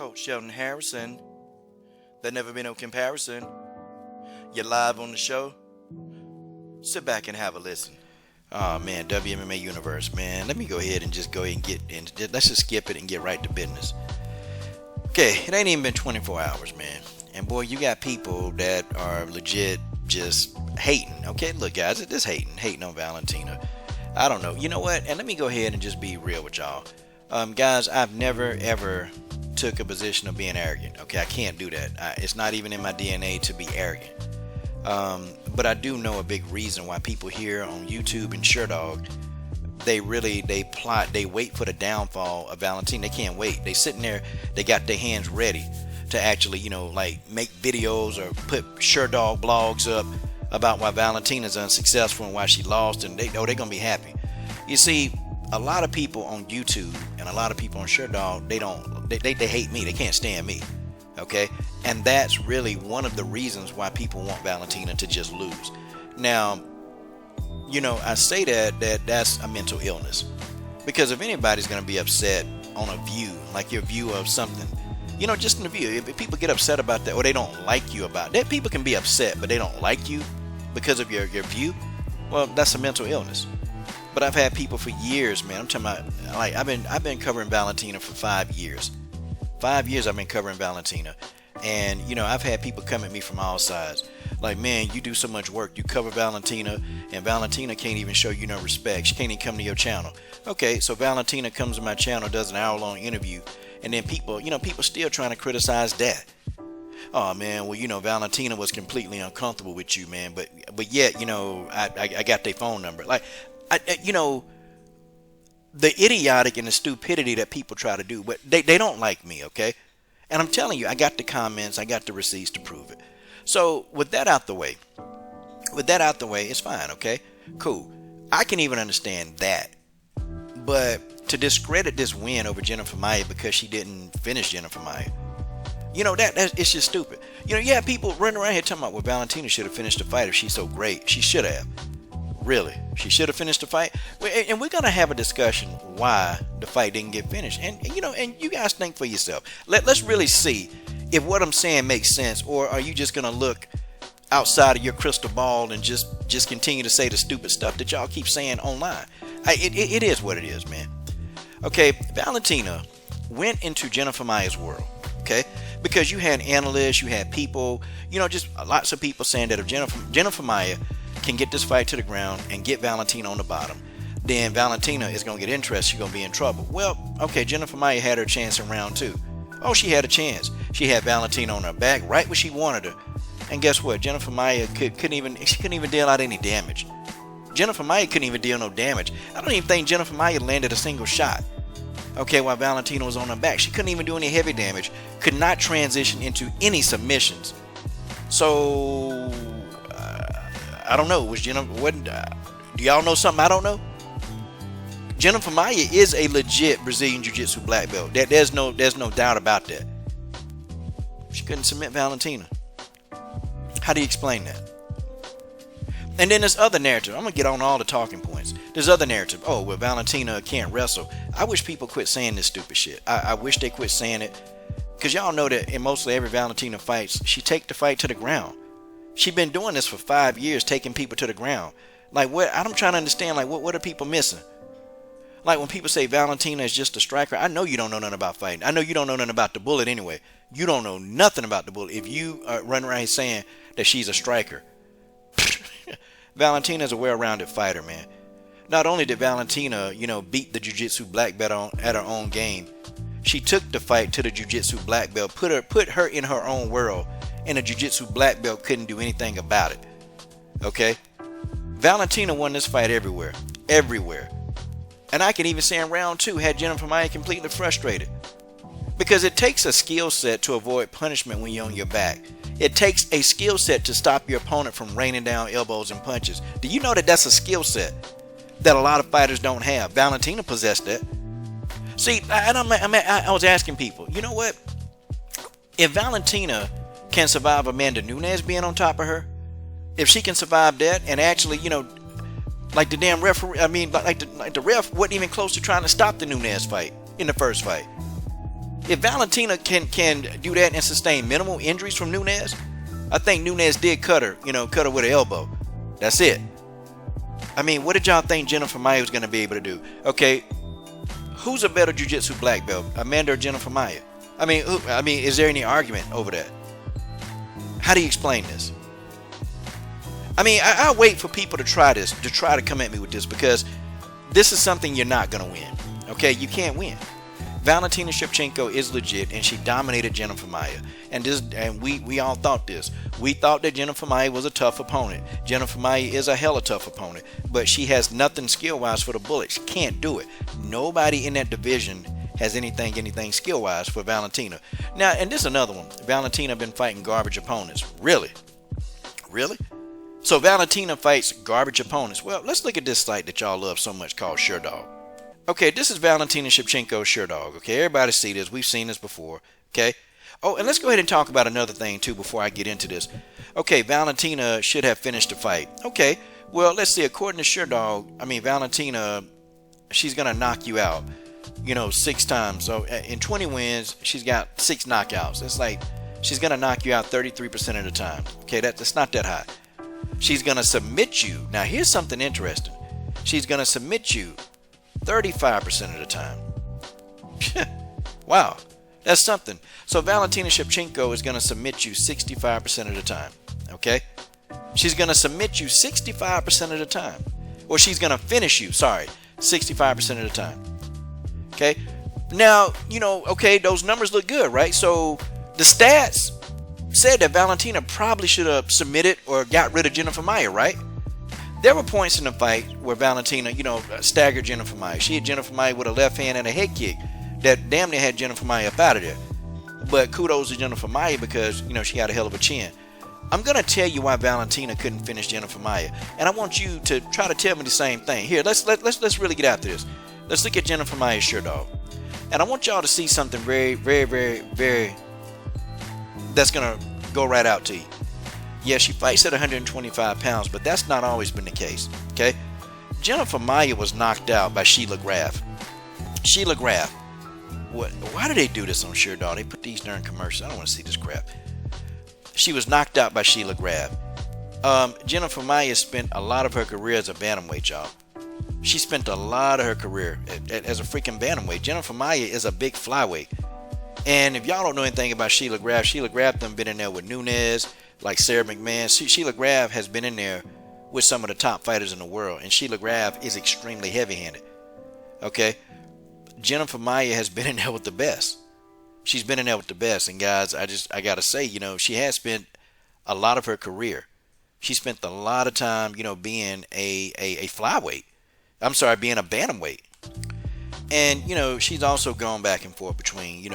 Coach Sheldon Harrison. There never been no comparison. You're live on the show. Sit back and have a listen. Oh man, WMMA Universe, man. Let me go ahead and get into. Let's just skip it and get right to business. Okay, it ain't even been 24 hours, man. And boy, you got people that are legit just hating. Okay, look, guys, it's just hating on Valentina. I don't know. You know what? And let me go ahead and just be real with y'all. Guys, I've never ever took a position of being arrogant. Okay, I can't do that. It's not even in my DNA to be arrogant. But I do know a big reason why people here on YouTube and SureDog, they wait for the downfall of Valentina. They can't wait. They sitting there, they got their hands ready to actually, make videos or put SureDog blogs up about why Valentina's unsuccessful and why she lost, and they're gonna be happy. You see, a lot of people on YouTube and a lot of people on SureDog, they hate me. They can't stand me. Okay, and that's really one of the reasons why people want Valentina to just lose. Now, I say that's a mental illness, because if anybody's going to be upset on a view, like your view of something, just in the view, if people get upset about that or they don't like you about that, people can be upset, but they don't like you because of your view. Well, that's a mental illness. But I've had people for years, man. I'm talking about, like, I've been covering Valentina for 5 years. 5 years I've been covering Valentina, and I've had people come at me from all sides, like, man, you do so much work, you cover Valentina, and Valentina can't even show you no respect. She can't even come to your channel. Okay, so Valentina comes to my channel, does an hour-long interview, and then people still trying to criticize that. Oh man, well, Valentina was completely uncomfortable with you, man, but yet, I got their phone number. Like, the idiotic and the stupidity that people try to do, but they don't like me, okay? And I'm telling you, I got the comments, I got the receipts to prove it. So with that out the way, it's fine, okay? Cool. I can even understand that. But to discredit this win over Jennifer Maia because she didn't finish Jennifer Maia, that it's just stupid. You have people running around here talking about, well, Valentina should have finished the fight if she's so great. She should have. Really? She should have finished the fight? And we're going to have a discussion why the fight didn't get finished. And you guys think for yourself. Let's really see if what I'm saying makes sense, or are you just going to look outside of your crystal ball and just continue to say the stupid stuff that y'all keep saying online? It is what it is, man. Okay, Valentina went into Jennifer Maia's world, okay? Because you had analysts, you had people, just lots of people saying that if Jennifer Maia can get this fight to the ground and get Valentina on the bottom, then Valentina is going to get interested. She's going to be in trouble. Well, okay, Jennifer Maia had her chance in round 2. Oh, she had a chance. She had Valentina on her back right where she wanted her. And guess what? Jennifer Maia couldn't even deal out any damage. Jennifer Maia couldn't even deal no damage. I don't even think Jennifer Maia landed a single shot. Okay, while Valentina was on her back. She couldn't even do any heavy damage. Could not transition into any submissions. So I don't know. Do y'all know something I don't know? Jennifer Maia is a legit Brazilian Jiu-Jitsu black belt. There's no doubt about that. She couldn't submit Valentina. How do you explain that? And then this other narrative. I'm gonna get on all the talking points. There's other narrative. Oh, well, Valentina can't wrestle. I wish people quit saying this stupid shit. I wish they quit saying it, because y'all know that in mostly every Valentina fights, she take the fight to the ground. She's been doing this for 5 years, taking people to the ground. Like, what? I'm trying to understand, like, what are people missing? Like, when people say Valentina is just a striker, I know you don't know nothing about fighting. I know you don't know nothing about the bullet anyway. You don't know nothing about the bullet if you run around here saying that she's a striker. Valentina is a well-rounded fighter, man. Not only did Valentina, beat the Jiu-Jitsu black belt at her own game, she took the fight to the Jiu-Jitsu black belt, put her in her own world, and the Jiu-Jitsu black belt couldn't do anything about it. Okay? Valentina won this fight everywhere. And I can even say in round 2 had Jennifer Maia completely frustrated. Because it takes a skill set to avoid punishment when you're on your back. It takes a skill set to stop your opponent from raining down elbows and punches. Do you know that that's a skill set that a lot of fighters don't have? Valentina possessed that. See, I was asking people, you know what? If Valentina can survive Amanda Nunes being on top of her, if she can survive that, and actually, like the damn referee, like the ref wasn't even close to trying to stop the Nunes fight in the first fight. If Valentina can do that and sustain minimal injuries from Nunes, I think Nunes did cut her, cut her with an elbow. That's it. I mean, what did y'all think Jennifer Maia was going to be able to do? Okay, who's a better jiu-jitsu black belt, Amanda or Jennifer Maia? I mean, is there any argument over that? How do you explain this? I mean, I'll wait for people to try this, to try to come at me with this, because this is something you're not going to win. Okay, you can't win. Valentina Shevchenko is legit, and she dominated Jennifer Maia. And we all thought this. We thought that Jennifer Maia was a tough opponent. Jennifer Maia is a hella tough opponent, but she has nothing skill-wise for the bullet. She can't do it. Nobody in that division has anything skill-wise for Valentina. Now, and this is another one. Valentina been fighting garbage opponents. Really? Really? So Valentina fights garbage opponents. Well, let's look at this site that y'all love so much called SureDog. Okay, this is Valentina Shevchenko's SureDog. Okay, everybody see this. We've seen this before. Okay. Oh, and let's go ahead and talk about another thing too before I get into this. Okay, Valentina should have finished the fight. Okay, well, let's see. According to SureDog, Valentina, she's gonna knock you out, 6 times. So in 20 wins, she's got 6 knockouts. It's like she's gonna knock you out 33% of the time. Okay, that's not that high. She's gonna submit you. Now, here's something interesting. She's gonna submit you 35% of the time. Wow, that's something. So Valentina Shevchenko is going to submit you 65% of the time. Okay, she's going to submit you 65% of the time, or she's going to finish you. 65% of the time. Okay, now okay, those numbers look good, right? So the stats said that Valentina probably should have submitted or got rid of Jennifer Maia, right? There were points in the fight where Valentina, staggered Jennifer Maia. She hit Jennifer Maia with a left hand and a head kick that damn near had Jennifer Maia up out of there. But kudos to Jennifer Maia because, she had a hell of a chin. I'm going to tell you why Valentina couldn't finish Jennifer Maia. And I want you to try to tell me the same thing. Here, let's really get after this. Let's look at Jennifer Maia's SureDog. And I want y'all to see something very, very, very, very, that's going to go right out to you. Yeah, she fights at 125 pounds, but that's not always been the case, okay? Jennifer Maia was knocked out by Sheila Graf. Sheila Graf. Why do they do this on SureDog? They put these darn commercials. I don't want to see this crap. She was knocked out by Sheila Graf. Jennifer Maia spent a lot of her career as a bantamweight, y'all. She spent a lot of her career as a freaking bantamweight. Jennifer Maia is a big flyweight. And if y'all don't know anything about Sheila Graf done been in there with Nunes, like Sarah McMahon. Sheila Graf has been in there with some of the top fighters in the world, and Sheila Graf is extremely heavy-handed. Okay, Jennifer Maia has been in there with the best. She's been in there with the best, and guys, I gotta say, she has spent a lot of her career. She spent a lot of time, being a flyweight. I'm sorry, being a bantamweight, and she's also gone back and forth between,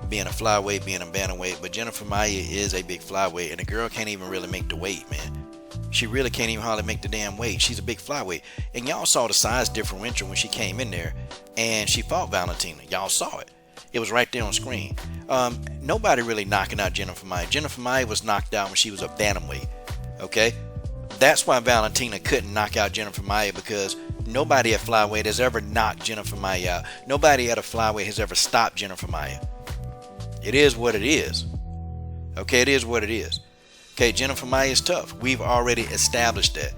being a flyweight, being a bantamweight, but Jennifer Maia is a big flyweight, and the girl can't even really make the weight, man. She really can't even hardly make the damn weight. She's a big flyweight, and y'all saw the size differential when she came in there, and she fought Valentina. Y'all saw it. It was right there on screen. Nobody really knocking out Jennifer Maia. Jennifer Maia was knocked out when she was a bantamweight. Okay, that's why Valentina couldn't knock out Jennifer Maia, because nobody at flyweight has ever knocked Jennifer Maia out. Nobody at a flyweight has ever stopped Jennifer Maia. It is what it is. Okay, it is what it is. Okay, Jennifer Maia is tough. We've already established that.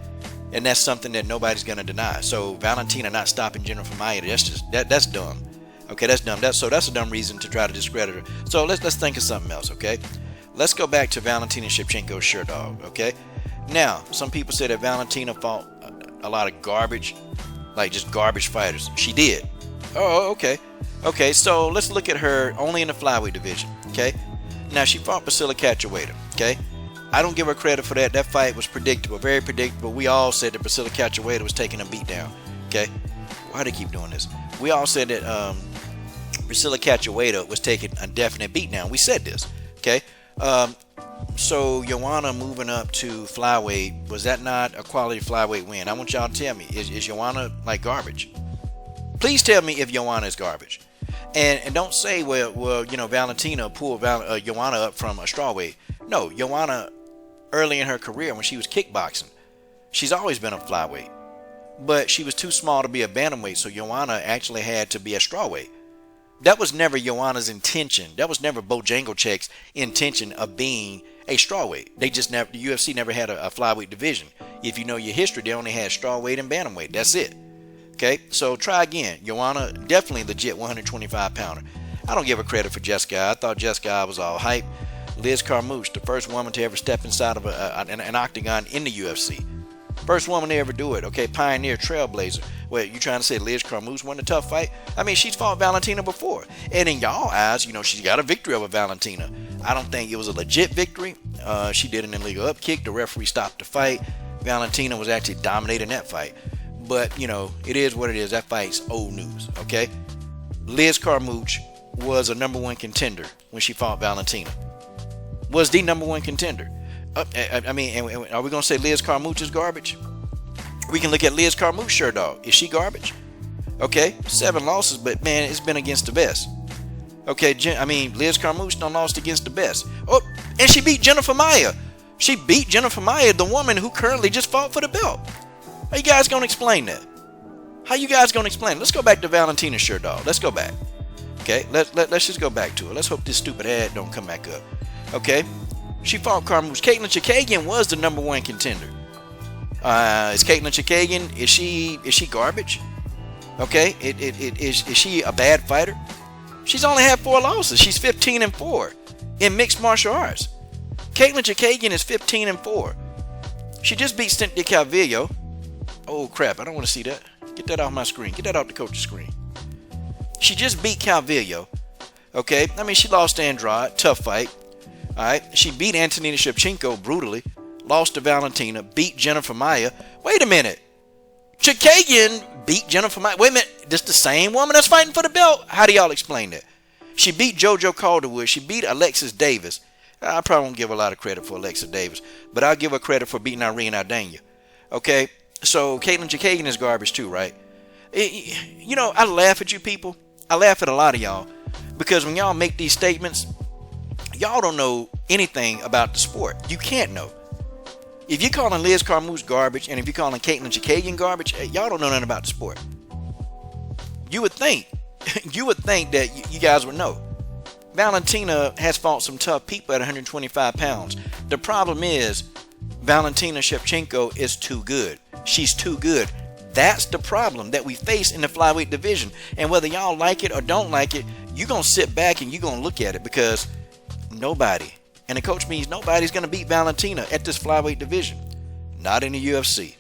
And that's something that nobody's going to deny. So Valentina not stopping Jennifer Maia, that's dumb. Okay, that's dumb. That's a dumb reason to try to discredit her. So let's think of something else, okay? Let's go back to Valentina Shevchenko's SureDog, okay? Now, some people say that Valentina fought a lot of garbage, like just garbage fighters. She did. Oh, okay. Okay, so let's look at her only in the flyweight division, okay? Now, she fought Priscilla Cachoeira, okay? I don't give her credit for that. That fight was predictable, very predictable. We all said that Priscilla Cachoeira was taking a beat down, okay? Why do they keep doing this? We all said that Priscilla Cachoeira was taking a definite beat down. We said this, okay? So Joanna moving up to flyweight, was that not a quality flyweight win? I want y'all to tell me, is Joanna like garbage? Please tell me if Joanna is garbage. And don't say, well, Valentina pulled Joanna up from a strawweight. No, Joanna, early in her career when she was kickboxing, she's always been a flyweight. But she was too small to be a bantamweight, so Joanna actually had to be a strawweight. That was never Joanna's intention. That was never Bojanglecheck's intention of being a strawweight. They just never, the UFC never had a flyweight division. If you know your history, they only had strawweight and bantamweight. That's it. Okay, so try again. Joanna, definitely legit 125 pounder. I don't give her credit for Jessica. I thought Jessica was all hype. Liz Carmouche, the first woman to ever step inside of an octagon in the UFC. First woman to ever do it, okay? Pioneer, trailblazer. Well, you trying to say Liz Carmouche won a tough fight? I mean, she's fought Valentina before. And in y'all eyes, you know, she's got a victory over Valentina. I don't think it was a legit victory. She did an illegal up kick. The referee stopped the fight. Valentina was actually dominating that fight. But, you know, it is what it is. That fight's old news, okay? Liz Carmouche was a #1 contender when she fought Valentina. Was the #1 contender. I mean, are we going to say Liz Carmouche is garbage? We can look at Liz Carmouche, sure dog. Is she garbage? Okay, 7 losses, but man, it's been against the best. Okay, I mean, Liz Carmouche done lost against the best. Oh, and she beat Jennifer Maia. She beat Jennifer Maia, the woman who currently just fought for the belt. How you guys going to explain that? How you guys going to explain it? Let's go back to Valentina, sure dog. Let's go back. Okay, let's just go back to it. Let's hope this stupid ad don't come back up. Okay. She fought Carmouche. Caitlin Chikagian was the #1 contender. Is Caitlin Chikagian, is she garbage? Okay, is she a bad fighter? She's only had 4 losses. She's 15-4 in mixed martial arts. Caitlin Chikagian is 15-4. She just beat Cynthia Calvillo. Oh crap! I don't want to see that. Get that off my screen. Get that off the coach's screen. She just beat Calvillo. Okay, I mean she lost to Andrade. Tough fight. Alright, she beat Antonina Shevchenko brutally, lost to Valentina, beat Jennifer Maia. Wait a minute. Chikagian beat Jennifer Maia. Wait a minute. This the same woman that's fighting for the belt? How do y'all explain that? She beat JoJo Calderwood. She beat Alexis Davis. I probably won't give a lot of credit for Alexis Davis, but I'll give her credit for beating Irene Aldana. Okay, so Caitlin Chikagian is garbage too, right? You know, I laugh at you people. I laugh at a lot of y'all because when y'all make these statements, y'all don't know anything about the sport. You can't know. If you're calling Liz Carmouche garbage and if you're calling Caitlin Chikagian garbage, y'all don't know nothing about the sport. You would think that you guys would know. Valentina has fought some tough people at 125 pounds. The problem is Valentina Shevchenko is too good. She's too good. That's the problem that we face in the flyweight division. And whether y'all like it or don't like it, you're going to sit back and you're going to look at it because nobody, and the coach means nobody's going to beat Valentina at this flyweight division. Not in the UFC.